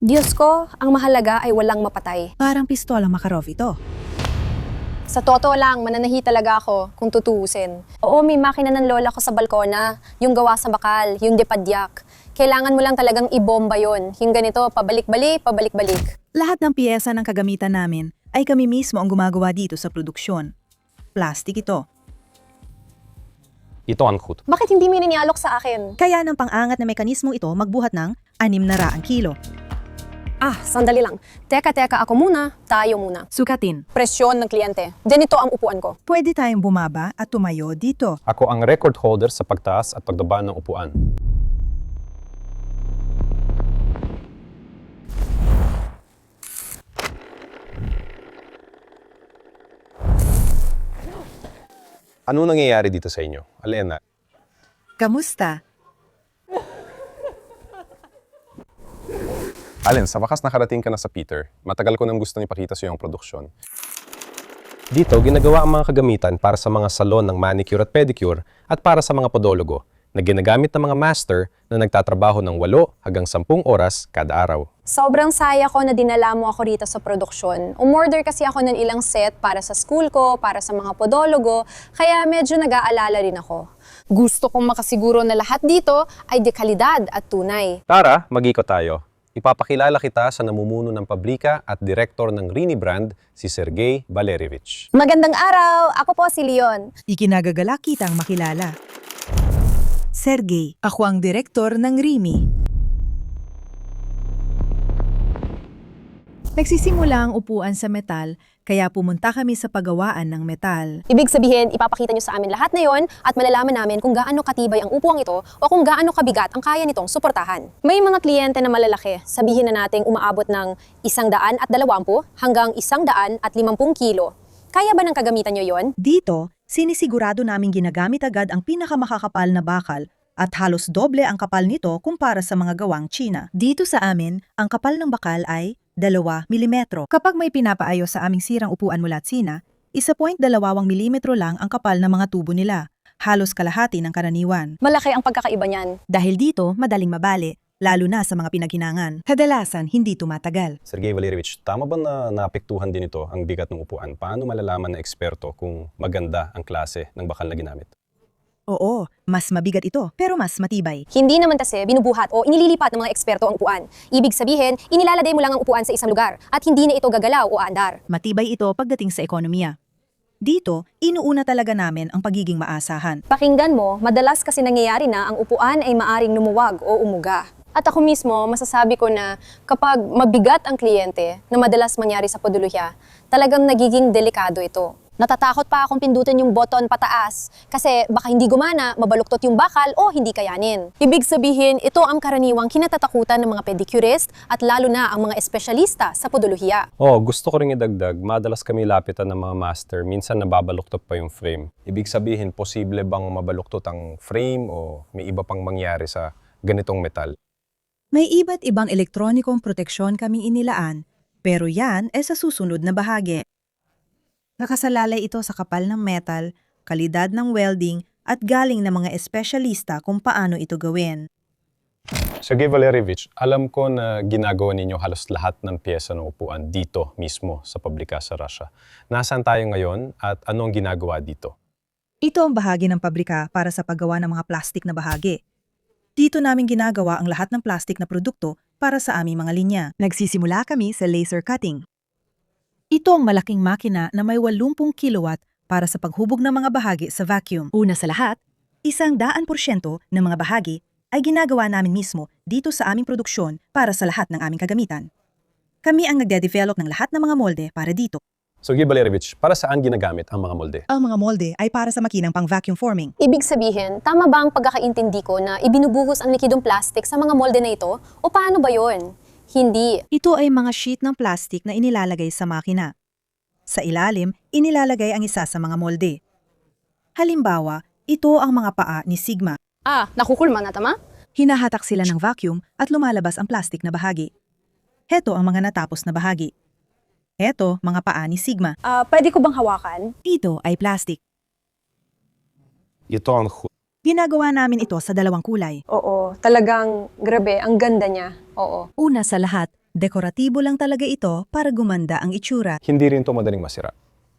Diyos ko, ang mahalaga ay walang mapatay. Parang pistolang Makarov ito. Sa totoo lang, mananahi talaga ako kung tutuusin. Oo, may makina ng lola ko sa balkona, yung gawa sa bakal, yung depadyak. Kailangan mo lang talagang ibomba yon. Yung ganito, pabalik-balik, pabalik-balik. Lahat ng piyesa ng kagamitan namin ay kami mismo ang gumagawa dito sa produksyon. Plastic ito. Ito ang hut. Bakit hindi mo ninialok sa akin? Kaya ng pang-angat na mekanismo ito magbuhat ng 600 kilo. Sandali lang. Teka, ako muna, tayo muna. Sukatin. Presyon ng kliyente. Ganito ang upuan ko. Pwede tayong bumaba at tumayo dito. Ako ang record holder sa pagtaas at pagbaba ng upuan. Ano nangyayari dito sa inyo? Alena, Kamusta? Allen, sa wakas nakarating ka na sa Peter. Matagal ko nang gusto ipakita sa iyo ang produksyon. Dito, ginagawa ang mga kagamitan para sa mga salon ng manicure at pedicure at para sa mga podologo na ginagamit ng mga master na nagtatrabaho ng 8 hanggang 10 oras kada araw. Sobrang saya ko na dinala mo ako rito sa produksyon. Umorder kasi ako ng ilang set para sa school ko, para sa mga podologo, kaya medyo nag-aalala rin ako. Gusto kong makasiguro na lahat dito ay dekalidad at tunay. Tara, mag-ikot tayo. Ipapakilala kita sa namumuno ng pabrika at direktor ng Rini brand, si Sergey Valerievich. Magandang araw! Ako po si Leon. Ikinagagala kitang makilala. Sergey, ako ang direktor ng RIMI. Nagsisimula ang upuan sa metal, kaya pumunta kami sa paggawaan ng metal. Ibig sabihin, ipapakita nyo sa amin lahat na yon at malalaman namin kung gaano katibay ang upuang ito o kung gaano kabigat ang kaya nitong suportahan. May mga kliyente na malalaki, sabihin na nating umaabot ng 120 hanggang 150 kilo. Kaya ba ng kagamitan nyo yon? Dito, sinisigurado naming ginagamit agad ang pinakamakakapal na bakal at halos doble ang kapal nito kumpara sa mga gawang China. Dito sa amin, ang kapal ng bakal ay 2 milimetro. Kapag may pinapaayos sa aming sirang upuan mula China, 1.2 milimetro lang ang kapal ng mga tubo nila, halos kalahati ng karaniwan. Malaki ang pagkakaiba niyan. Dahil dito, madaling mabali, lalo na sa mga pinaghinangan. Kadalasan, hindi tumatagal. Sergey Valerievich, tama ba na naapektuhan din ito ang bigat ng upuan? Paano malalaman ng eksperto kung maganda ang klase ng bakal na ginamit? Oo, mas mabigat ito, pero mas matibay. Hindi naman kasi binubuhat o inililipat ng mga eksperto ang upuan. Ibig sabihin, inilalagay mo lang ang upuan sa isang lugar at hindi na ito gagalaw o aandar. Matibay ito pagdating sa ekonomiya. Dito, inuuna talaga namin ang pagiging maasahan. Pakinggan mo, madalas kasi nangyayari na ang upuan ay maaring lumuwag o umuga. At ako mismo, masasabi ko na kapag mabigat ang kliyente na madalas mangyari sa podolohiya, talagang nagiging delikado ito. Natatakot pa akong pindutin yung button pataas kasi baka hindi gumana, mabaluktot yung bakal o hindi kayanin. Ibig sabihin, ito ang karaniwang kinatatakutan ng mga pedicurist at lalo na ang mga espesyalista sa podolohiya. Gusto ko rin idagdag, madalas kami lapitan ng mga master, minsan nababaluktot pa yung frame. Ibig sabihin, posible bang mabaluktot ang frame o may iba pang mangyari sa ganitong metal? May iba't ibang elektronikong proteksyon kaming inilaan, pero yan ay sa susunod na bahagi. Nakasalalay ito sa kapal ng metal, kalidad ng welding, at galing ng mga espesyalista kung paano ito gawin. Sergey Valerievich, alam ko na ginagawa ninyo halos lahat ng piyesa ng upuan dito mismo sa pabrika sa Russia. Nasaan tayo ngayon at anong ginagawa dito? Ito ang bahagi ng pabrika para sa paggawa ng mga plastik na bahagi. Dito namin ginagawa ang lahat ng plastik na produkto para sa aming mga linya. Nagsisimula kami sa laser cutting. Ito ang malaking makina na may 80 kilowatt para sa paghubog ng mga bahagi sa vacuum. Una sa lahat, 100% ng mga bahagi ay ginagawa namin mismo dito sa aming produksyon para sa lahat ng aming kagamitan. Kami ang nagde-develop ng lahat ng mga molde para dito. Sergey Valerievich, para saan ginagamit ang mga molde? Ang mga molde ay para sa makinang pang vacuum forming. Ibig sabihin, tama ba ang pagkakaintindi ko na ibinubuhos ang likidong plastic sa mga molde na ito? O paano ba yon? Hindi. Ito ay mga sheet ng plastic na inilalagay sa makina. Sa ilalim, inilalagay ang isa sa mga molde. Halimbawa, ito ang mga paa ni Sigma. Nakukulma na tama? Hinahatak sila ng vacuum at lumalabas ang plastic na bahagi. Heto ang mga natapos na bahagi. Heto, mga paa ni Sigma. Pwede ko bang hawakan? Ito ay plastic. Ito ang Ginagawa namin ito sa 2 kulay. Oo, talagang grabe, ang ganda niya. Oo. Una sa lahat, Dekoratibo lang talaga ito para gumanda ang itsura. Hindi rin to madaling masira.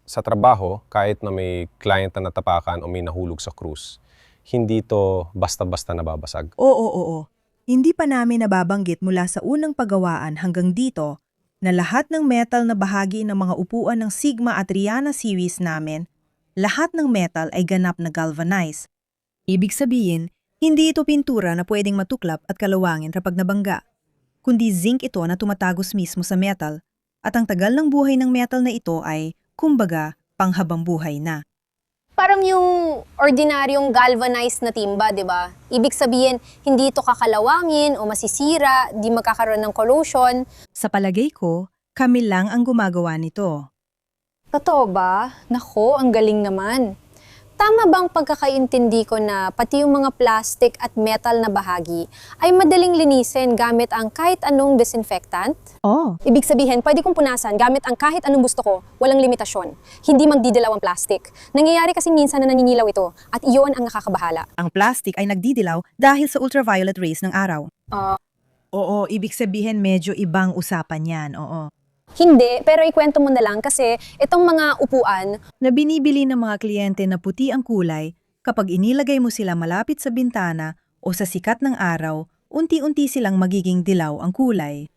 Sa trabaho, kahit na may client na natapakan o may nahulog sa cruise, hindi to basta-basta nababasag. Oo. Hindi pa namin nababanggit mula sa unang paggawaan hanggang dito na lahat ng metal na bahagi ng mga upuan ng Sigma at Rihanna series namin, lahat ng metal ay ganap na galvanized. Ibig sabihin, hindi ito pintura na pwedeng matuklap at kalawangin kapag nabangga, kundi zinc ito na tumatagos mismo sa metal, at ang tagal ng buhay ng metal na ito ay, kumbaga, panghabang buhay na. Parang yung ordinaryong galvanized na timba, di ba? Ibig sabihin, hindi ito kakalawangin o masisira, di magkakaroon ng corrosion. Sa palagay ko, kami lang ang gumagawa nito. Totoo ba? Nako, ang galing naman. Tama bang pagkakaintindi ko na pati yung mga plastic at metal na bahagi ay madaling linisin gamit ang kahit anong disinfectant? Oh, Ibig sabihin, pwede kong punasan gamit ang kahit anong gusto ko, walang limitasyon. Hindi magdidilaw ang plastic. Nangyayari kasi minsan na naninilaw ito at iyon ang nakakabahala. ang plastic ay nagdidilaw dahil sa ultraviolet rays ng araw. Ah. Oo, ibig sabihin medyo ibang usapan yan, oo. Hindi, pero ikwento mo na lang kasi itong mga upuan, Na binibili ng mga kliyente na puti ang kulay, kapag inilagay mo sila malapit sa bintana o sa sikat ng araw, unti-unti silang magiging dilaw ang kulay.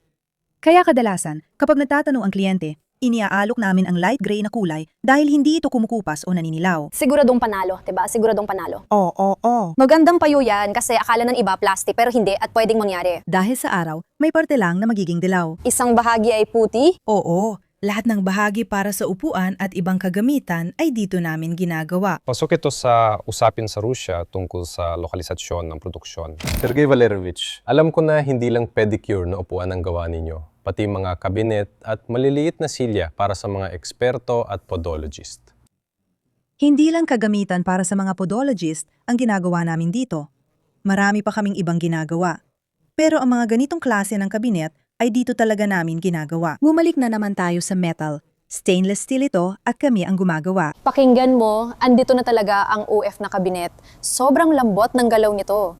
Kaya kadalasan, kapag nagtatanong ang kliyente, iniaalok namin ang light gray na kulay dahil hindi ito kumukupas o naninilaw. siguradong panalo, 'di ba? Siguradong panalo. Oo. Magandang payo yan kasi akala ng iba plastic pero hindi at pwedeng mangyari. Dahil sa araw, may parte lang na magiging dilaw. Isang bahagi ay puti, Oo, lahat ng bahagi para sa upuan at ibang kagamitan ay dito namin ginagawa. Pasok ito sa usapin sa Rusya tungkol sa lokalisasyon ng produksyon. Sergey Valerovich, alam ko na hindi lang pedicure na upuan ang gawa ninyo, pati mga kabinet at maliliit na silya para sa mga eksperto at podologist. Hindi lang kagamitan para sa mga podologist ang ginagawa namin dito. Marami pa kaming ibang ginagawa. Pero ang mga ganitong klase ng kabinet ay dito talaga namin ginagawa. Bumalik na naman tayo sa metal. Stainless steel ito at kami ang gumagawa. pakinggan mo, andito na talaga ang OF na kabinet. Sobrang lambot ng galaw nito.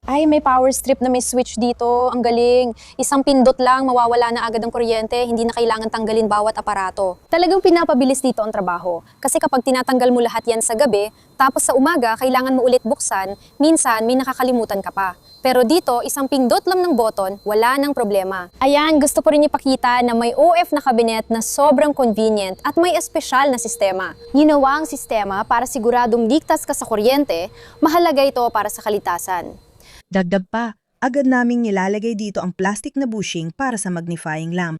Ay, may power strip na may switch dito. Ang galing. Isang pindot lang, mawawala na agad ang kuryente. Hindi na kailangan tanggalin bawat aparato. Talagang pinapabilis dito ang trabaho. Kasi kapag tinatanggal mo lahat yan sa gabi, tapos sa umaga, kailangan mo ulit buksan, minsan may nakakalimutan ka pa. Pero dito, isang pindot lang ng button, wala nang problema. Ayan, gusto ko rin ipakita na may OF na kabinet na sobrang convenient at may espesyal na sistema. Ginawa ang sistema para siguradong ligtas ka sa kuryente, mahalaga ito para sa kalitasan. Dagdag pa, agad naming nilalagay dito ang plastic na bushing para sa magnifying lamp.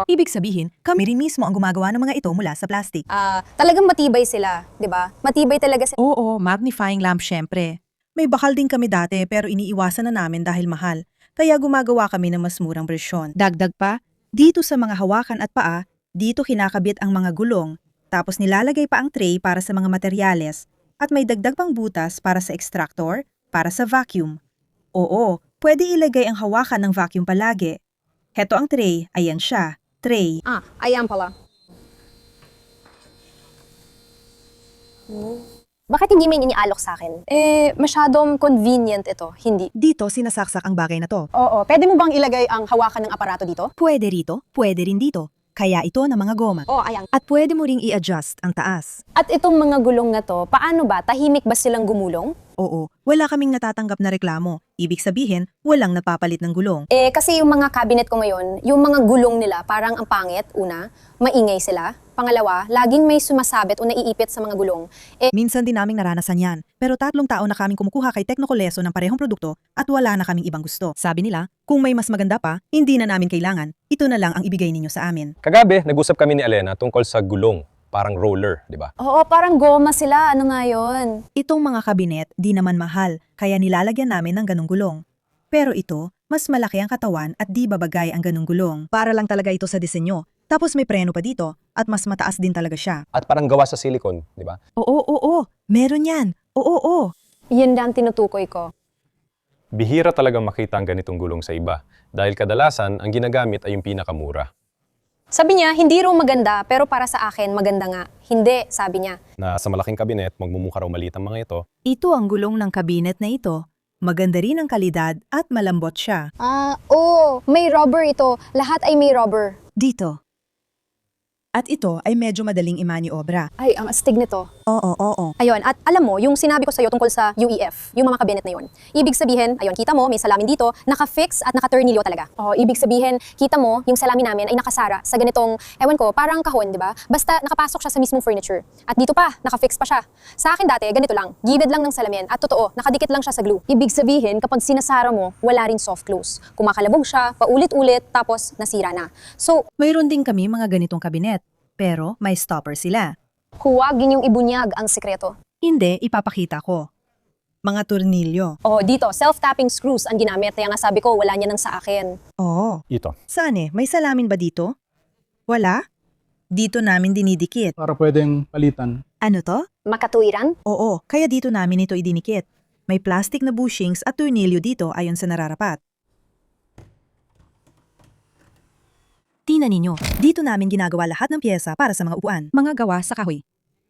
Ibig sabihin, kami rin mismo ang gumagawa ng mga ito mula sa plastic. Talagang matibay sila, di ba? Matibay talaga sila. Oo, magnifying lamp syempre. May bakal din kami dati pero iniiwasan na namin dahil mahal. Kaya gumagawa kami ng mas murang bersyon. Dagdag pa, dito sa mga hawakan at paa, dito kinakabit ang mga gulong. Tapos nilalagay pa ang tray para sa mga materyales. At may dagdag pang butas para sa extractor, para sa vacuum. Oo, pwede ilagay ang hawakan ng vacuum palagi. Heto ang tray, ayan siya, tray. Ayan pala. Bakit hindi may inialok sa akin? Masyadong convenient ito, hindi. Dito sinasaksak ang bagay na to. Oo, pwede mo bang ilagay ang hawakan ng aparato dito? Pwede rito, pwede rin dito. Kaya ito na mga goma. Oo, ayan. At pwede mo ring i-adjust ang taas. At itong mga gulong na to, paano ba? Tahimik ba silang gumulong? Oo, wala kaming natatanggap na reklamo. Ibig sabihin, walang napapalit ng gulong. Kasi yung mga cabinet ko ngayon, yung mga gulong nila parang ang pangit, una, maingay sila. Pangalawa, laging may sumasabit o naiipit sa mga gulong. Minsan din naming naranasan yan. Pero 3 taon na kaming kumukuha kay Technocoleso ng parehong produkto at wala na kaming ibang gusto. Sabi nila, kung may mas maganda pa, hindi na namin kailangan. Ito na lang ang ibigay ninyo sa amin. Kagabi, nag-usap kami ni Elena tungkol sa gulong, parang roller, di ba? Oo, parang goma sila. Ano nga yun? Itong mga kabinet, di naman mahal, kaya nilalagyan namin ng ganong gulong. Pero ito, mas malaki ang katawan at di babagay ang ganong gulong. Para lang talaga ito sa disenyo. Tapos may preno pa dito at mas mataas din talaga siya. At parang gawa sa silicone, di ba? Oo. Meron yan. Oo. Yun lang tinutukoy ko. Bihira talagang makita ang ganitong gulong sa iba dahil kadalasan ang ginagamit ay yung pinakamura. Sabi niya, hindi raw maganda, pero para sa akin, maganda nga. Hindi, sabi niya. Na sa malaking kabinet, magmumukha raw maliit ang mga ito. Ito ang gulong ng kabinet na ito. Maganda rin ang kalidad at malambot siya. Oo, may rubber ito. Lahat ay may rubber. Dito. At ito ay medyo madaling imaniobra. Ay, ang astig nito. Oo. Ayun, at alam mo, yung sinabi ko sa'yo tungkol sa UEF, yung mga kabinet na yun. Ibig sabihin, ayun, kita mo, may salamin dito, naka-fix at naka-turnilyo talaga. Oh, ibig sabihin, kita mo, yung salamin namin ay nakasara sa ganitong, ewan ko, parang kahon, di ba? Basta nakapasok siya sa mismong furniture. At dito pa, naka-fix pa siya. Sa akin dati, ganito lang, gilid lang ng salamin, at totoo, nakadikit lang siya sa glue. Ibig sabihin, kapag sinasara mo, wala rin soft close. Kumakalabog siya, paulit-ulit, tapos nasira na. So, Mayroon din kami mga ganitong kabinet, pero may stopper sila. huwag ninyong ibunyag ang sikreto. Hindi, ipapakita ko. Mga turnilyo. Oh, dito, self-tapping screws ang ginamit, kaya nga sabi ko, wala niya nang sa akin. Oo. Ito. Saan eh? May salamin ba dito? Wala? Dito namin dinidikit. Para pwedeng palitan. Ano to? Makatuwiran? Oo, kaya dito namin ito idinikit. May plastic na bushings at turnilyo dito ayon sa nararapat. Tingnan ninyo, dito namin ginagawa lahat ng pyesa para sa mga upuan, mga gawa sa kahoy.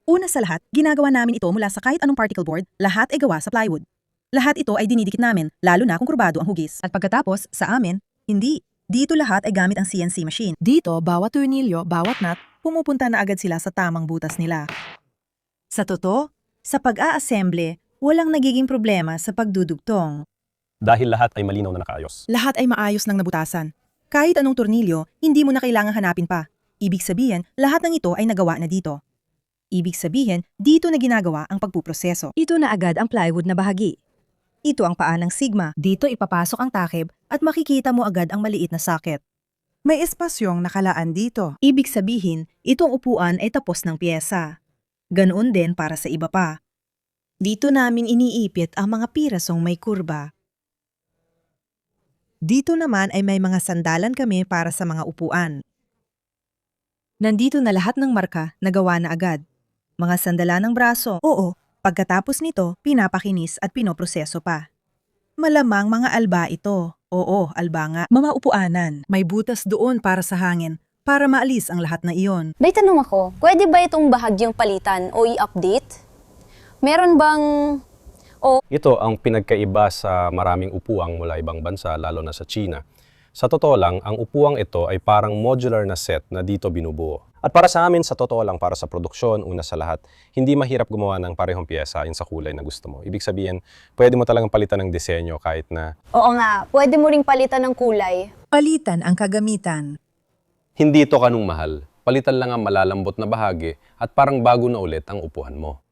Una sa lahat, ginagawa namin ito mula sa kahit anong particle board, lahat ay gawa sa plywood. Lahat ito ay dinidikit namin, lalo na kung kurbado ang hugis. At pagkatapos, sa amin, hindi. Dito lahat ay gamit ang CNC machine. Dito, bawat turnilyo, bawat nut, pumupunta na agad sila sa tamang butas nila. Sa totoo, sa pag-a-assemble, walang nagiging problema sa pagdudugtong. Dahil lahat ay malinaw na nakaayos. Lahat ay maayos ng nabutasan. Kahit anong tornilyo, hindi mo na kailangang hanapin pa. Ibig sabihin, lahat ng ito ay nagawa na dito. Ibig sabihin, dito na ginagawa ang pagpuproseso. Ito na agad ang plywood na bahagi. Ito ang paa ng Sigma. Dito ipapasok ang takip at makikita mo agad ang maliit na socket. May espasyong nakalaan dito. Ibig sabihin, itong upuan ay tapos ng pyesa. Ganoon din para sa iba pa. Dito namin iniipit ang mga pirasong may kurba. Dito naman ay may mga sandalan kami para sa mga upuan. Nandito na lahat ng marka na gawa na agad. Mga sandalan ng braso, oo, pagkatapos nito, pinapakinis at pinoproseso pa. Malamang mga alba ito. Oo, alba nga. Mga upuanan, may butas doon para sa hangin, para maalis ang lahat na iyon. May tanong ako, pwede ba itong bahagyang palitan o i-update? Meron bang... Ito ang pinagkaiba sa maraming upuang mula ibang bansa, lalo na sa China. Sa totoo lang, ang upuang ito ay parang modular na set na dito binubuo. At para sa amin, sa totoo lang, para sa produksyon, una sa lahat, hindi mahirap gumawa ng parehong piyesa sa kulay na gusto mo. Ibig sabihin, pwede mo talagang palitan ng disenyo kahit na Oo nga, pwede mo ring palitan ng kulay. Palitan ang kagamitan. hindi ito kanong mahal. Palitan lang ang malalambot na bahagi at parang bago na ulit ang upuan mo.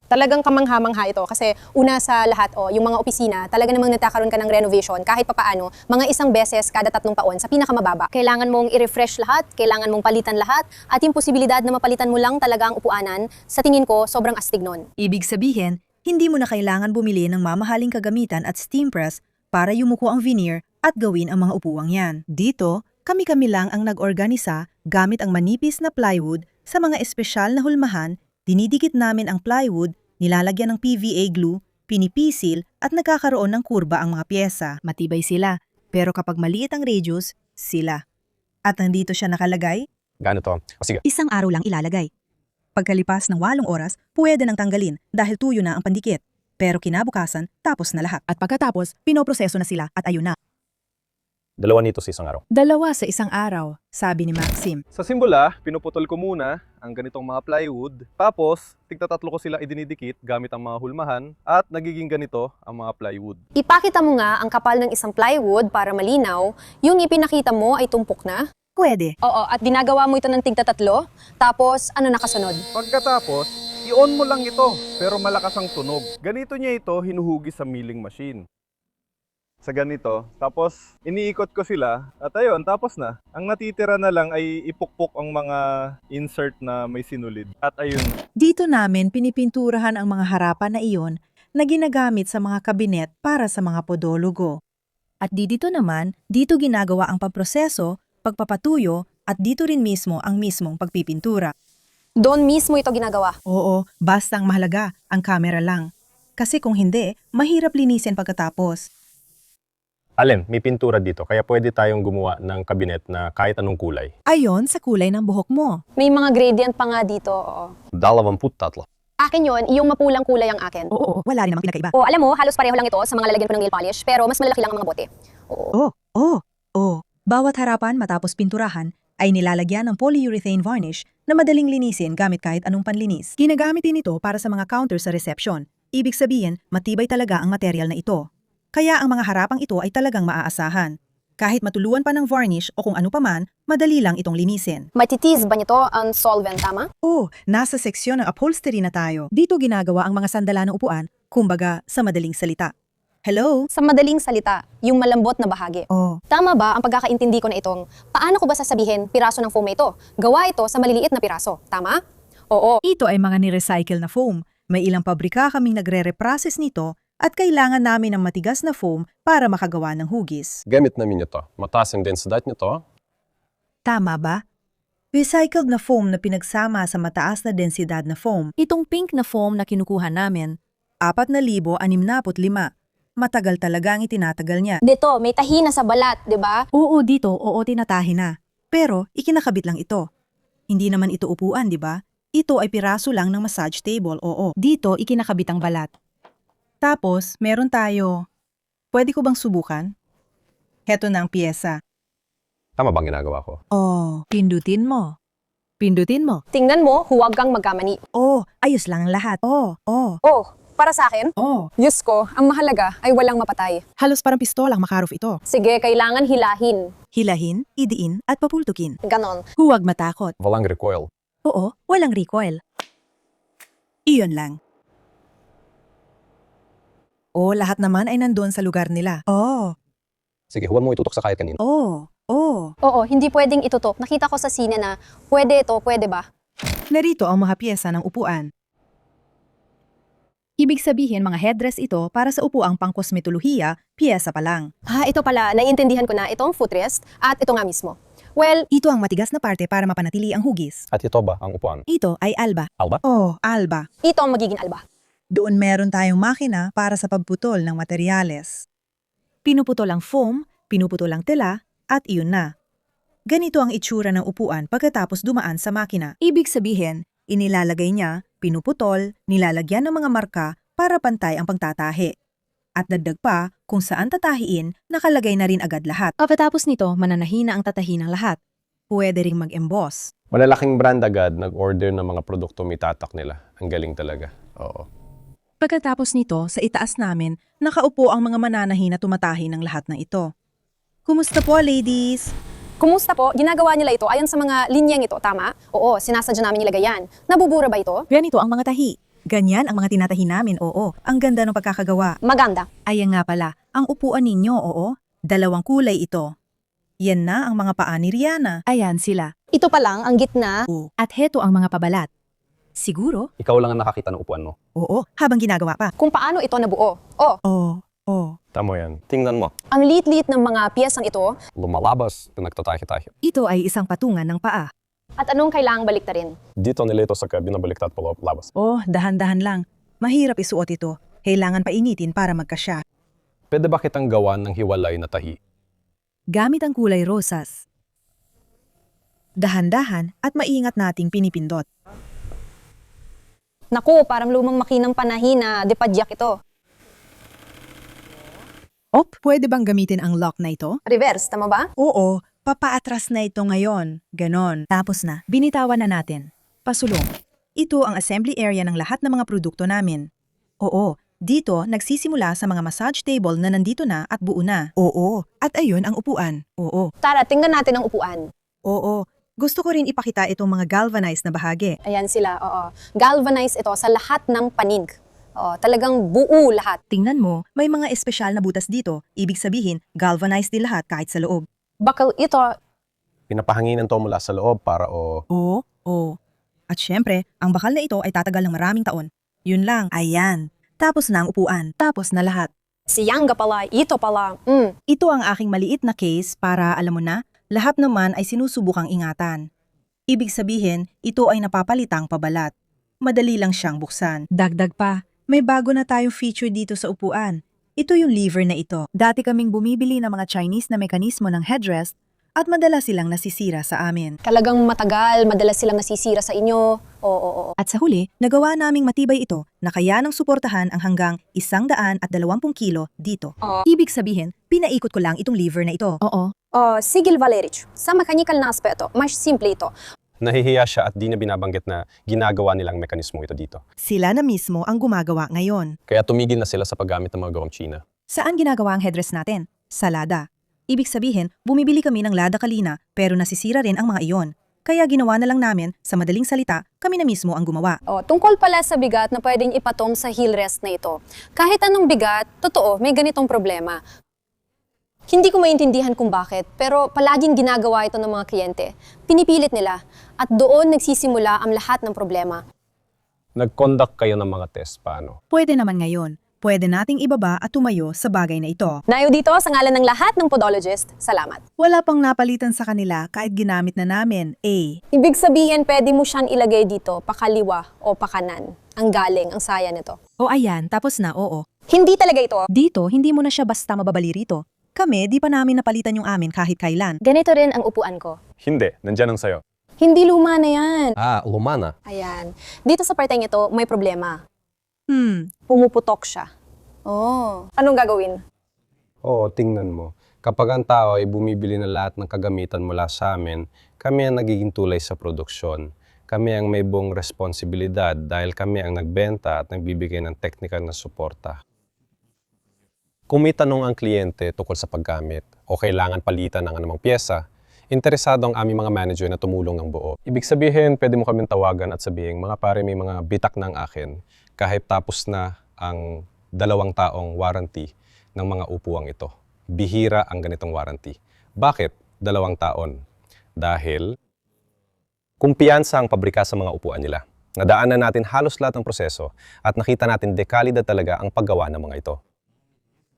Talagang kamangha-mangha ito kasi una sa lahat, yung mga opisina, talaga namang nagkakaroon ka ng renovation kahit papaano, mga isang beses kada 3 taon sa pinakamababa. Kailangan mong i-refresh lahat, kailangan mong palitan lahat, at yung posibilidad na mapalitan mo lang talaga ang upuanan, sa tingin ko, sobrang astig nun. Ibig sabihin, hindi mo na kailangan bumili ng mamahaling kagamitan at steam press para yumuko ang veneer at gawin ang mga upuang yan. Dito, kami-kami lang ang nag-organisa gamit ang manipis na plywood sa mga espesyal na hulmahan. Dinidikit namin ang plywood, nilalagyan ng PVA glue, pinipisil at nagkakaroon ng kurba ang mga pyesa. Matibay sila, pero kapag maliit ang radius, sila. At nandito siya nakalagay, Ganito. O sige, isang araw lang ilalagay. Pagkalipas ng 8 oras, pwede nang tanggalin dahil tuyo na ang pandikit. Pero kinabukasan, tapos na lahat. At pagkatapos, pinoproseso na sila at ayun na. 2 nito sa isang araw. 2 sa isang araw, sabi ni Maxim. Sa simula, pinuputol ko muna ang ganitong mga plywood. Tapos, tigtatatlo ko sila idinidikit gamit ang mga hulmahan at nagiging ganito ang mga plywood. Ipakita mo nga ang kapal ng isang plywood para malinaw, yung ipinakita mo ay tumpok na. Pwede. Oo, at ginagawa mo ito ng tigtatatlo, tapos ano nakasunod? Pagkatapos, i-on mo lang ito pero malakas ang tunog. Ganito niya ito hinuhugis sa milling machine. Sa ganito, tapos iniikot ko sila at ayun, tapos na. Ang natitira na lang ay ipukpok ang mga insert na may sinulid. At ayun, Dito namin pinipinturahan ang mga harapan na iyon na ginagamit sa mga kabinet para sa mga podologo. At dito naman, dito ginagawa ang pagproseso, pagpapatuyo, at dito rin mismo ang mismong pagpipintura. Doon mismo ito ginagawa. Oo, basta ang mahalaga, ang camera lang. Kasi kung hindi, mahirap linisin pagkatapos. Alin, may pintura dito kaya pwede tayong gumawa ng kabinet na kahit anong kulay. Ayon sa kulay ng buhok mo. May mga gradient pa nga dito, oo. 23. Akin yon, yung mapulang kulay ang akin. Oo, wala rin namang pinakaiba. O alam mo, halos pareho lang ito sa mga lalagyan ko ng nail polish, pero mas malalaki lang ang mga bote. Oo. Bawat harapan matapos pinturahan ay nilalagyan ng polyurethane varnish na madaling linisin gamit kahit anong panlinis. Ginagamit din ito para sa mga counter sa reception. Ibig sabihin, matibay talaga ang material na ito. Kaya ang mga harapang ito ay talagang maaasahan. Kahit matuluan pa ng varnish o kung ano paman, madali lang itong linisin. Matitiz ba nito ang solvent, tama? Nasa seksyon ng upholstery na tayo. Dito ginagawa ang mga sandala ng upuan, kumbaga sa madaling salita. Hello? Sa madaling salita, yung malambot na bahagi. Tama ba ang pagkakaintindi ko na itong, paano ko ba sasabihin piraso ng foam ito? Gawa ito sa maliliit na piraso, tama? Oo. Ito ay mga ni-recycle na foam. May ilang pabrika kaming nagre-reprocess nito at kailangan namin ng matigas na foam para makagawa ng hugis. Gamit namin ito. Mataas ang densidad nito. Tama ba? Recycled na foam na pinagsama sa mataas na densidad na foam. Itong pink na foam na kinukuha namin, 4,065. Matagal talaga ang itinatagal niya. Dito, may tahi na sa balat, di ba? Oo, dito, tinatahi na. Pero ikinakabit lang ito. Hindi naman ito upuan, di ba? Ito ay piraso lang ng massage table, oo. Dito, ikinakabit ang balat. Tapos, meron tayo. Pwede ko bang subukan? Heto na ang piyesa. Tama bang ginagawa ko? Pindutin mo. Pindutin mo. Tingnan mo, huwag kang magkamani. Ayos lang lahat. Oh, para sa akin? Diyos ko, ang mahalaga ay walang mapatay. Halos parang pistolang Makarov ito. Sige, kailangan hilahin. Hilahin, idiin, at papultukin. Ganon. Huwag matakot. Walang recoil. Oo, walang recoil. Iyon lang. Lahat naman ay nandun sa lugar nila. Sige, huwag mo itutok sa kahit kanino. Oo, hindi pwedeng itutok. Nakita ko sa sine na, pwede ito, pwede ba? Narito ang mga piyesa ng upuan. Ibig sabihin mga headrest ito para sa upuang pangkosmetolohiya, piyesa pa lang. Ito pala, naiintindihan ko na itong footrest at ito nga mismo. Well, Ito ang matigas na parte para mapanatili ang hugis. At ito ba ang upuan? Ito ay alba. Alba? Alba. ito ang magiging alba. Doon meron tayong makina para sa pagputol ng materyales. Pinuputol ang foam, pinuputol ang tela, at iyon na. Ganito ang itsura ng upuan pagkatapos dumaan sa makina. Ibig sabihin, inilalagay niya, pinuputol, nilalagyan ng mga marka para pantay ang pagtatahi. At dagdag pa, kung saan tatahiin, nakalagay na rin agad lahat. Pagkatapos nito, mananahina ang tatahi ng lahat. Pwede ring mag-emboss. Malalaking brand agad nag-order ng mga produkto may tatak nila. Ang galing talaga. Oo. Pagkatapos nito, sa itaas namin, nakaupo ang mga mananahi na tumatahi ng lahat ng ito. Kumusta po, ladies? Kumusta po? Ginagawa nila ito ayon sa mga linyang ito, tama? Oo, sinasadya namin nilagay yan. Nabubura ba ito? Ganito ang mga tahi. Ganyan ang mga tinatahi namin, oo. Ang ganda ng pagkakagawa. Maganda. Ayan nga pala, ang upuan ninyo, oo. 2 kulay ito. Yan na ang mga paa ni Rihanna. Ayan sila. Ito pa lang ang gitna. At heto ang mga pabalat. Siguro? Ikaw lang ang nakakita ng upuan mo. Oo, habang ginagawa pa. Kung paano ito nabuo. Tama yan. Tingnan mo. Ang liit-liit ng mga piyesang ito. Lumalabas, pinagtatahi-tahi. Ito ay isang patungan ng paa. At anong kailangang baliktarin? Dito nila ito sa binabaliktad palabas. Dahan-dahan lang. Mahirap isuot ito. Kailangan painitin para magkasya. Pwede ba kitang gawan ng hiwalay na tahi? Gamit ang kulay rosas. Dahan-dahan at maingat nating pinipindot. Naku, parang lumang makinang panahi na depadyak ito. Pwede bang gamitin ang lock na ito? Reverse, tama ba? Oo, papaatras na ito ngayon. Ganon. Tapos na, binitawan na natin. Pasulong. Ito ang assembly area ng lahat ng mga produkto namin. Oo, dito nagsisimula sa mga massage table na nandito na at buo na. Oo, at ayun ang upuan. Oo. Tara, tingnan natin ang upuan. Oo, gusto ko rin ipakita itong mga galvanized na bahagi. Ayan sila, oo. Galvanize ito sa lahat ng panig. Talagang buo lahat. Tingnan mo, may mga espesyal na butas dito. Ibig sabihin, galvanized din lahat kahit sa loob. Bakal ito, Pinapahanginan to mula sa loob para Oo. At syempre, ang bakal na ito ay tatagal ng maraming taon. Yun lang. Ayan. Tapos na ang upuan. Tapos na lahat. siyangga pala, ito pala. Ito ang aking maliit na case para, alam mo na, lahat naman ay sinusubukang ingatan. Ibig sabihin, ito ay napapalitang pabalat. Madali lang siyang buksan. Dagdag pa, may bago na tayong feature dito sa upuan. Ito yung lever na ito. Dati kaming bumibili ng mga Chinese na mekanismo ng headrest at madalas silang nasisira sa amin. Talagang matagal, madalas silang nasisira sa inyo. Oo. At sa huli, nagawa naming matibay ito na kaya nang suportahan ang hanggang 120 kilo dito. Ibig sabihin, pinaikot ko lang itong lever na ito. Oo. Sigil Valeric, sa mechanical na aspeto, mas simple ito. Nahihiya siya at di na binabanggit na ginagawa nilang mekanismo ito dito. Sila na mismo ang gumagawa ngayon. Kaya tumigil na sila sa paggamit ng mga gawang China. Saan ginagawa ang headrest natin? Sa Lada. Ibig sabihin, bumibili kami ng Lada Kalina pero nasisira rin ang mga iyon. Kaya ginawa na lang namin, sa madaling salita, kami na mismo ang gumawa. Tungkol pala sa bigat na pwedeng ipatong sa heel rest na ito. Kahit anong bigat, totoo, may ganitong problema. Hindi ko maintindihan kung bakit, pero palaging ginagawa ito ng mga kliyente. Pinipilit nila, at doon nagsisimula ang lahat ng problema. Nag-conduct kayo ng mga test, paano? Pwede naman ngayon. Pwede nating ibaba at tumayo sa bagay na ito. Nayo dito sa ngalan ng lahat ng podologist, salamat. Wala pang napalitan sa kanila kahit ginamit na namin, Ibig sabihin, pwede mo siyang ilagay dito, pakaliwa o pakanan. Ang galing, ang saya nito. O ayan, tapos na, oo. Hindi talaga ito. Dito, hindi mo na siya basta mababali rito. Kami, di pa namin napalitan yung amin kahit kailan. Ganito rin ang upuan ko. Hindi, nandyan ang sayo. Hindi luma na yan. Lumana. Ayan. Dito sa parteng ito, may problema. Pumuputok siya. Anong gagawin? Oo, tingnan mo. Kapag ang tao ay bumibili na lahat ng kagamitan mula sa amin, kami ang nagiging tulay sa produksyon. Kami ang may buong responsibilidad dahil kami ang nagbenta at nagbibigay ng technical na suporta. Kung may tanong ang kliyente tungkol sa paggamit o kailangan palitan ng anumang pyesa, interesado ang aming mga manager na tumulong ng buo. Ibig sabihin, pwede mo kaming tawagan at sabihin, mga pare, may mga bitak ng akin kahit tapos na ang 2 taong warranty ng mga upuang ito. Bihira ang ganitong warranty. Bakit 2 taon? Dahil kumpiyansa ang pabrika sa mga upuan nila. Nadaanan natin halos lahat ng proseso at nakita natin dekalidad talaga ang paggawa ng mga ito.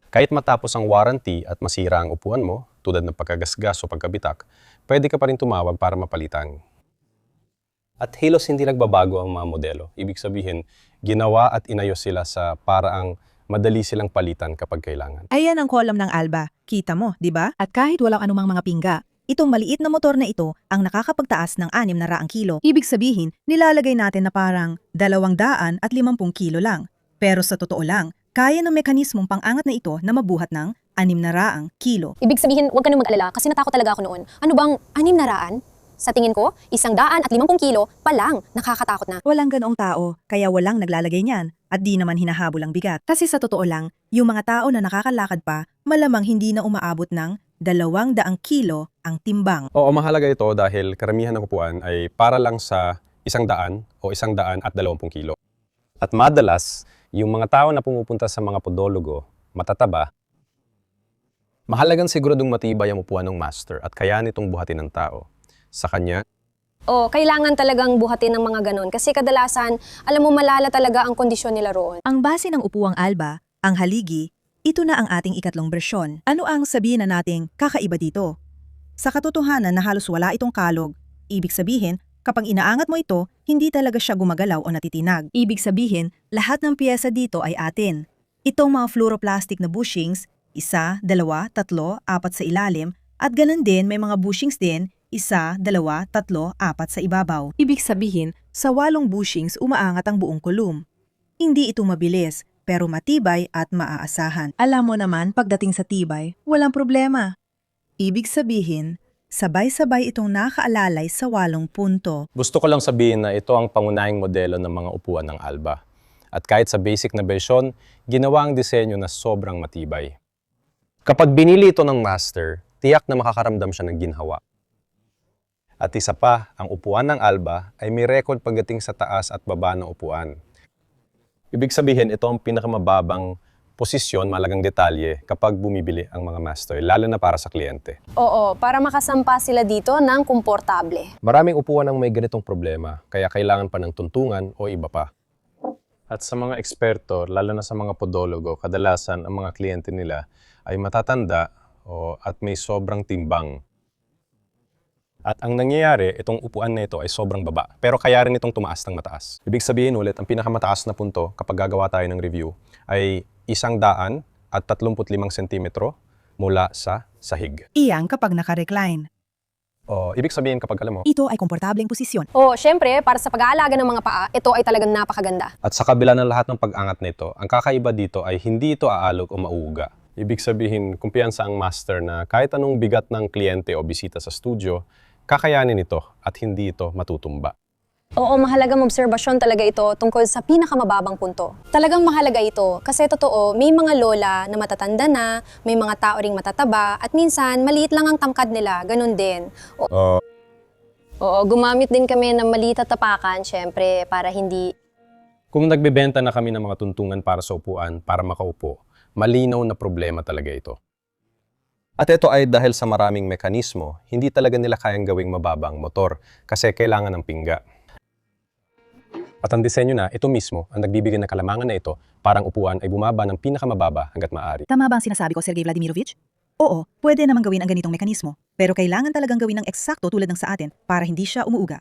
Kahit matapos ang warranty at masira ang upuan mo, tulad ng pagkagasgas o pagkabitak, pwede ka pa rin tumawag para mapalitan. At halos hindi nagbabago ang mga modelo. Ibig sabihin, ginawa at inayos sila sa paraang madali silang palitan kapag kailangan. Ayan ang column ng Alba. Kita mo, di ba? At kahit walang anumang mga pingga, itong maliit na motor na ito ang nakakapagtaas ng 600 kilo. Ibig sabihin, nilalagay natin na parang 250 kilo lang. Pero sa totoo lang, kaya ng mekanismong pang-angat na ito na mabuhat ng 600 kilo. Ibig sabihin, huwag ka nang mag-alala kasi natakot talaga ako noon. Ano bang 600? Sa tingin ko, 150 kilo pa lang, nakakatakot na. Walang ganoong tao, kaya walang naglalagay niyan at di naman hinahabol ang bigat. Kasi sa totoo lang, yung mga tao na nakakalakad pa, malamang hindi na umaabot ng 200 kilo ang timbang. Oo, mahalaga ito dahil karamihan ng upuan ay para lang sa 100 o 120 kilo. At madalas, yung mga tao na pumupunta sa mga podologo, matataba, mahalagang siguradong matibay ang upuan ng master at kaya nitong buhatin ng tao. Sa kanya, Kailangan talagang buhatin ng mga ganon kasi kadalasan, alam mo malala talaga ang kondisyon nila roon. Ang base ng upuang Alba, ang haligi, ito na ang ating ikatlong bersyon. Ano ang sabihin na nating kakaiba dito? Sa katotohanan na halos wala itong kalog, ibig sabihin, kapag inaangat mo ito, hindi talaga siya gumagalaw o natitinag. Ibig sabihin, lahat ng piyesa dito ay atin. Itong mga fluoroplastic na bushings, 1, 2, 3, 4 sa ilalim, at ganun din may mga bushings din, 1, 2, 3, 4 sa ibabaw. Ibig sabihin, sa 8 bushings umaangat ang buong kulum. Hindi ito mabilis, pero matibay at maaasahan. Alam mo naman, pagdating sa tibay, walang problema. Ibig sabihin, sabay-sabay itong nakaalalay sa 8 punto. gusto ko lang sabihin na ito ang pangunahing modelo ng mga upuan ng Alba. At kahit sa basic na version, ginawa ang disenyo na sobrang matibay. Kapag binili ito ng master, tiyak na makakaramdam siya ng ginhawa. At isa pa, ang upuan ng Alba ay may record pagdating sa taas at baba ng upuan. Ibig sabihin, ito ang pinakamababang posisyon, malagang detalye kapag bumibili ang mga master, lalo na para sa kliyente. Oo, para makasampa sila dito ng komportable. Maraming upuan ang may ganitong problema, kaya kailangan pa ng tuntungan o iba pa. At sa mga eksperto, lalo na sa mga podologo, kadalasan ang mga kliyente nila ay matatanda at may sobrang timbang. At ang nangyayari, itong upuan na ito ay sobrang baba. Pero kaya rin itong tumaas ng mataas. Ibig sabihin ulit, ang pinakamataas na punto kapag gagawa tayo ng review ay 135 sentimetro mula sa sahig. Iyang kapag naka-recline. O, ibig sabihin kapag alam mo, ito ay komportableng posisyon. O, syempre, para sa pag-aalaga ng mga paa, ito ay talagang napakaganda. at sa kabila ng lahat ng pag-angat nito, ang kakaiba dito ay hindi ito aalog o mauuga. Ibig sabihin, kumpiyansa ang master na kahit anong bigat ng kliyente o bisita sa studio, kakayanin ito at hindi ito matutumba. Oo, mahalagang obserbasyon talaga ito tungkol sa pinakamababang punto. Talagang mahalaga ito kasi totoo, may mga lola na matatanda na, may mga tao ring matataba, at minsan maliit lang ang tangkad nila, ganun din. Oo, gumamit din kami ng maliit at tapakan, syempre, para hindi... Kung nagbebenta na kami ng mga tuntungan para sa upuan, para makaupo, malinaw na problema talaga ito. At ito ay dahil sa maraming mekanismo, hindi talaga nila kayang gawing mababa ang motor kasi kailangan ng pingga. At ang disenyo na ito mismo ang nagbibigay ng kalamangan na ito parang upuan ay bumaba ng pinakamababa hanggat maaari. Tama ba ang sinasabi ko, Sergey Vladimirovich? Oo, pwede namang gawin ang ganitong mekanismo. Pero kailangan talagang gawin ng eksakto tulad ng sa atin para hindi siya umuuga.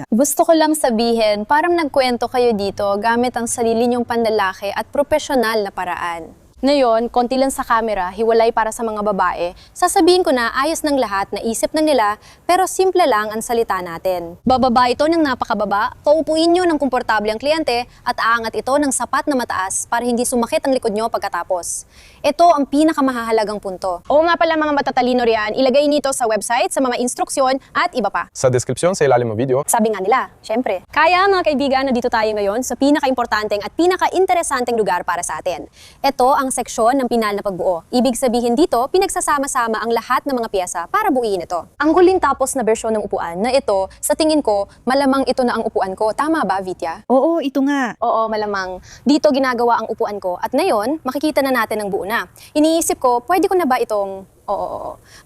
Gusto ko lang sabihin, parang nagkwento kayo dito gamit ang sarili niyong panlalaki at profesional na paraan. Ngayon, konti lang sa camera, hiwalay para sa mga babae, sasabihin ko na ayos ng lahat, naisip na nila, pero simple lang ang salita natin. Bababa ito ng napakababa, paupuin nyo ng komportable ang kliyente, at aangat ito ng sapat na mataas para hindi sumakit ang likod nyo pagkatapos. Ito ang pinakamahalagang punto. Oo nga pala mga matatalino riyan, ilagay nito sa website, sa mga instruksyon, at iba pa. Sa deskripsyon sa ilalim ng video, Sabi nga nila, syempre. Kaya mga kaibigan, nandito tayo ngayon sa pinaka-importanteng at pinaka-interesanteng lugar para sa atin. Ito ang seksyon ng pinal na pagbuo. Ibig sabihin dito, pinagsasama-sama ang lahat ng mga piyesa para buuin ito. Ang huling tapos na bersyon ng upuan na ito, sa tingin ko, malamang ito na ang upuan ko. Tama ba, Vitya? Oo, ito nga. Oo, malamang. Dito ginagawa ang upuan ko. At ngayon, makikita na natin ang buo na. Iniisip ko, pwede ko na ba itong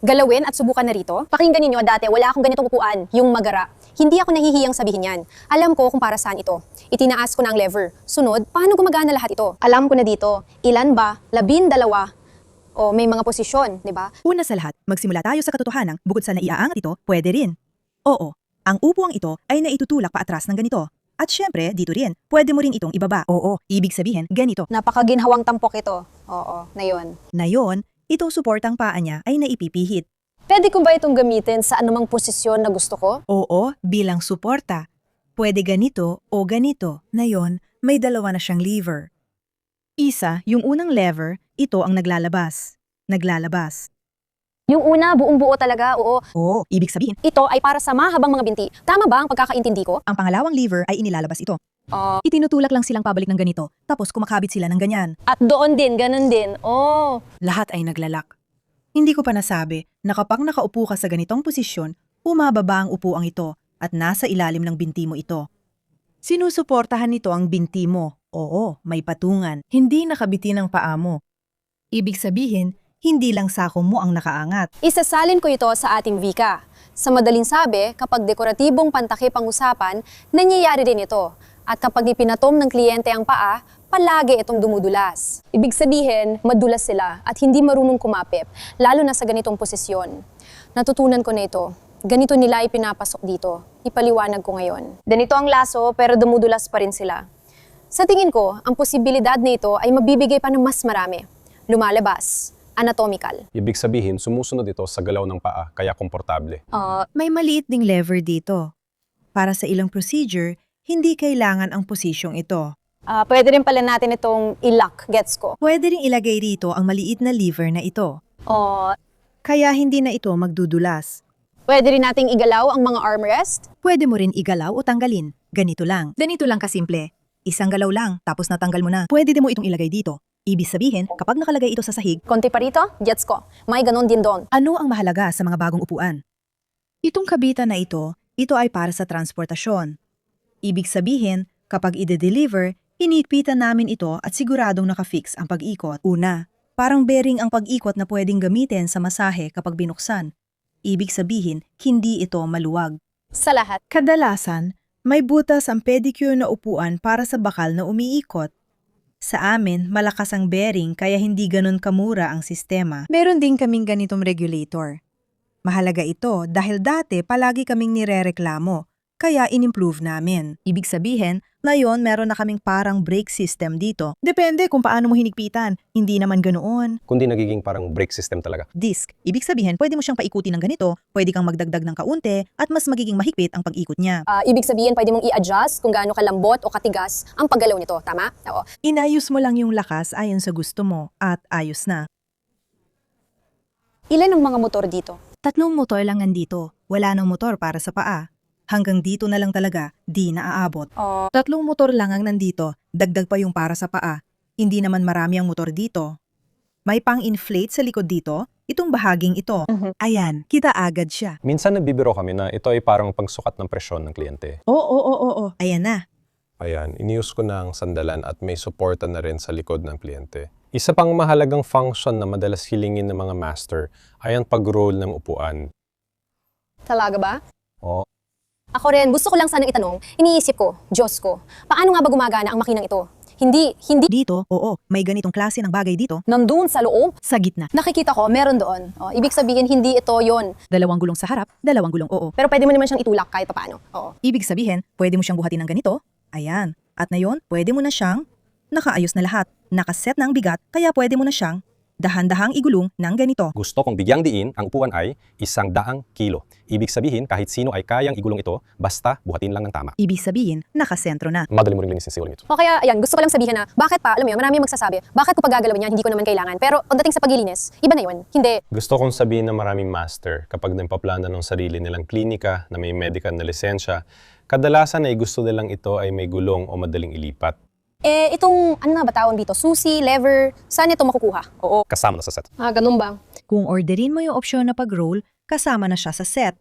galawin at subukan na rito? Pakinggan ninyo, dati wala akong ganitong upuan, yung magara. Hindi ako nahihiyang sabihin yan. Alam ko kung para saan ito. Itinaas ko na ang lever. Sunod, paano gumagana lahat ito? Alam ko na dito, ilan ba? 12. O may mga posisyon, di ba? Una sa lahat, magsimula tayo sa katotohanan, bukod sa naiaangat ito, pwede rin. Oo, ang upuang ito ay naitutulak pa atras ng ganito. At syempre, dito rin, pwede mo rin itong ibaba. Oo, ibig sabihin, ganito. Napakaginhawang tampok ito. Oo, na yun. Na yon, itong suportang paa niya ay naipipihit. Pwede ko ba itong gamitin sa anumang posisyon na gusto ko? Oo, bilang suporta. Pwede ganito o ganito. Na yon, may dalawa na siyang lever. Isa, yung unang lever, ito ang naglalabas. Yung una, buong buo talaga, oo. Oo, ibig sabihin, Ito ay para sa mahabang mga binti. Tama ba ang pagkakaintindi ko? ang pangalawang lever ay inilalabas ito. Itinutulak lang silang pabalik ng ganito, tapos kumakabit sila ng ganyan. At doon din, ganun din. Oh. Lahat ay naglalak. Hindi ko pa nasabi na kapag nakaupo ka sa ganitong posisyon, umababa ang upuang ito at nasa ilalim ng binti mo ito. Sinusuportahan nito ang binti mo. Oo, may patungan. Hindi nakabitin ang paa mo. Ibig sabihin, hindi lang sako mo ang nakaangat. Isasalin ko ito sa ating wika. Sa madaling sabi, kapag dekoratibong pantakip ang usapan, nangyayari din ito. At kapag ipinatom ng kliyente ang paa, palagi itong dumudulas. Ibig sabihin, madulas sila at hindi marunong kumapit, lalo na sa ganitong posisyon. Natutunan ko na ito. Ganito nila ipinapasok dito. Ipaliwanag ko ngayon. Ganito ang laso pero dumudulas pa rin sila. Sa tingin ko, ang posibilidad nito ay mabibigay pa ng mas marami. Lumalabas. Anatomical. ibig sabihin sumusunod ito sa galaw ng paa kaya komportable. May maliit ding lever dito. Para sa ilang procedure, hindi kailangan ang posisyong ito. Pwede rin pala natin itong ilak, gets ko. Pwede ring ilagay rito ang maliit na lever na ito. Kaya hindi na ito magdudulas. Pwede rin nating igalaw ang mga armrest. Pwede mo rin igalaw o tanggalin. Ganito lang kasimple. Isang galaw lang, tapos natanggal mo na. Pwede din mo itong ilagay dito. Ibig sabihin, kapag nakalagay ito sa sahig, Konti pa rito, gets ko. May ganon din doon. ano ang mahalaga sa mga bagong upuan? Itong kabitan na ito ay para sa transportasyon. Ibig sabihin, kapag ide-deliver, hinigpitan namin ito at siguradong nakafix ang pag-ikot. Una, parang bearing ang pag-ikot na pwedeng gamitin sa masahe kapag binuksan. Ibig sabihin, hindi ito maluwag. Sa lahat. Kadalasan, may butas ang pedicure na upuan para sa bakal na umiikot. Sa amin, malakas ang bearing kaya hindi ganun kamura ang sistema. Meron din kaming ganitong regulator. Mahalaga ito dahil dati palagi kaming nirereklamo, kaya in-improve namin. Ibig sabihin, Ngayon, meron na kaming parang brake system dito. Depende kung paano mo hinigpitan. Hindi naman ganoon. Kundi nagiging parang brake system talaga. Disc. Ibig sabihin, pwede mo siyang paikutin ng ganito, pwede kang magdagdag ng kaunti, at mas magiging mahigpit ang pag-ikot niya. Ibig sabihin, pwede mong i-adjust kung gaano kalambot o katigas ang paggalaw nito, tama? Oo. Inayos mo lang yung lakas ayon sa gusto mo, at ayos na. Ilan ang mga motor dito? 3 motor lang nandito. Wala nang motor para sa paa. Hanggang dito na lang talaga, di naaabot. 3 motor lang ang nandito, dagdag pa yung para sa paa. Hindi naman marami ang motor dito. May pang-inflate sa likod dito, itong bahaging ito. Ayan, kita agad siya. Minsan nagbibiro kami na ito ay parang pagsukat ng presyon ng kliyente. Oo. Ayan na. Ayan, iniuse ko na ang sandalan at may suporta na rin sa likod ng kliyente. Isa pang mahalagang function na madalas hilingin ng mga master ay ang pag-roll ng upuan. Talaga ba? O, Ako rin, gusto ko lang sanang itanong, iniisip ko, Diyos ko, paano nga ba gumagana ang makinang ito? Hindi Dito, oo, may ganitong klase ng bagay dito. nandun sa loob. Sa gitna. Nakikita ko, meron doon. Ibig sabihin, hindi ito yon. 2 gulong sa harap, 2 gulong oo. Pero pwede mo naman siyang itulak kahit paano. Oo. Ibig sabihin, pwede mo siyang buhatin ng ganito. Ayan. At ngayon, pwede mo na siyang nakaayos na lahat. Nakaset na ang bigat, kaya pwede mo na siyang dahan-dahang igulong ng ganito. gusto kong bigyang diin ang upuan ay 100 kilo. Ibig sabihin, kahit sino ay kayang igulong ito, basta buhatin lang ng tama. Ibig sabihin, nakasentro na. Madali mo rin linisin si ulo nito. O kaya, ayan, gusto ko lang sabihin na, bakit pa, alam mo yun, marami magsasabi, bakit ko pagagalawin yan, hindi ko naman kailangan. Pero pagdating sa paglilinis, iba na yun. Hindi. Gusto kong sabihin na maraming master kapag nagpaplana ng sarili nilang klinika na may medical na lisensya, kadalasan ay gusto nilang ito ay may gulong o madaling ilipat. Itong, ano na ba tawag dito, susi, lever, saan ito makukuha? Oo. Kasama na sa set. Ganun ba? Kung orderin mo yung opsyon na pag-roll, kasama na siya sa set.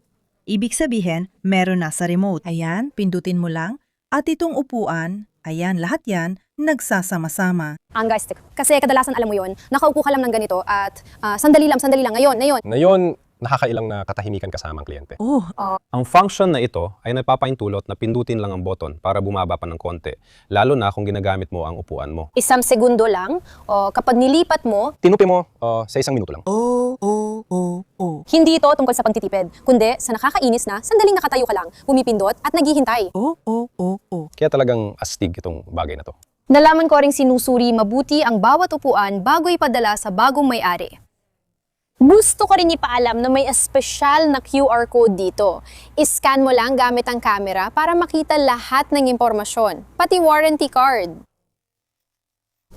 Ibig sabihin, meron na sa remote. Ayan, pindutin mo lang. At itong upuan, ayan, lahat yan, nagsasama-sama. Ang guys, kasi kadalasan alam mo yun, nakaupo ka lang ng ganito at sandali lang, ngayon. Ngayon, nakakailang na katahimikan kasama ang kliyente. Oh, Ang function na ito ay nagpapaintulot na pindutin lang ang button para bumaba pa ng konti, lalo na kung ginagamit mo ang upuan mo. Isang segundo lang, o kapag nilipat mo, Tinupi mo sa 1 minuto lang. hindi ito tungkol sa pagtitipid, kundi sa nakakainis na sandaling nakatayo ka lang, pumipindot at naghihintay. Kaya talagang astig itong bagay na to. Nalaman ko ring sinusuri mabuti ang bawat upuan bago ipadala sa bagong may-ari. Gusto ko rin ipaalam na may espesyal na QR code dito. I-scan mo lang gamit ang camera para makita lahat ng impormasyon, pati warranty card.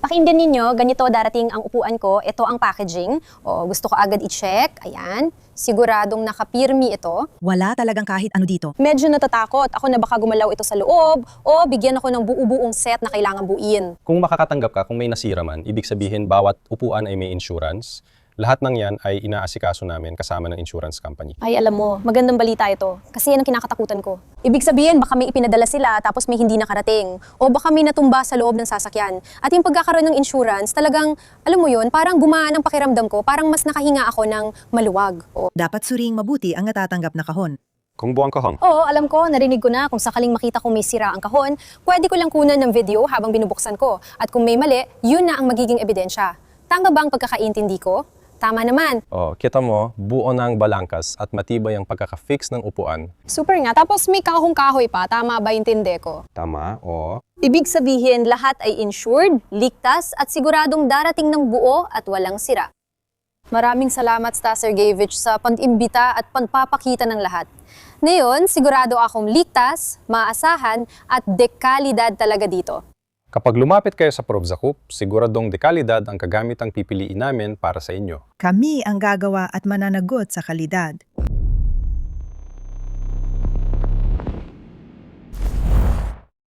Pakinggan ninyo, ganito darating ang upuan ko. Ito ang packaging. Gusto ko agad i-check. Ayan. Siguradong nakapirmi ito. wala talagang kahit ano dito. Medyo natatakot ako na baka gumalaw ito sa loob o bigyan ako ng buo-buong set na kailangan buuin. Kung makakatanggap ka, kung may nasira man, ibig sabihin bawat upuan ay may insurance. Lahat ng yan ay inaasikaso namin kasama ng insurance company. Ay, alam mo, magandang balita ito. Kasi yan ang kinakatakutan ko. Ibig sabihin, baka may ipinadala sila tapos may hindi nakarating. O baka may natumba sa loob ng sasakyan. At yung pagkakaroon ng insurance, talagang, alam mo yun, parang gumaan ang pakiramdam ko. Parang mas nakahinga ako ng maluwag. Dapat suriing mabuti ang natatanggap na kahon. Kung buwang kahong, Oo, alam ko, narinig ko na. Kung sakaling makita kong may sira ang kahon, pwede ko lang kunan ng video habang binubuksan ko. At kung may mali, yun na ang magiging ebidensya. Tama ba ang pagkakaintindi ko? Tama naman. kita mo, buo na ang balangkas at matibay ang pagkaka-fix ng upuan. Super nga. Tapos may kahong-kahoy pa. Tama ba intindi ko? Tama, o Ibig sabihin, lahat ay insured, ligtas, at siguradong darating ng buo at walang sira. Maraming salamat, Sir Gavich, sa pag-imbita at pagpapakita ng lahat. Ngayon, sigurado akong ligtas, maasahan, at dekalidad talaga dito. Kapag lumapit kayo sa Provzacup, siguradong dekalidad ang kagamitang pipiliin namin para sa inyo. Kami ang gagawa at mananagot sa kalidad.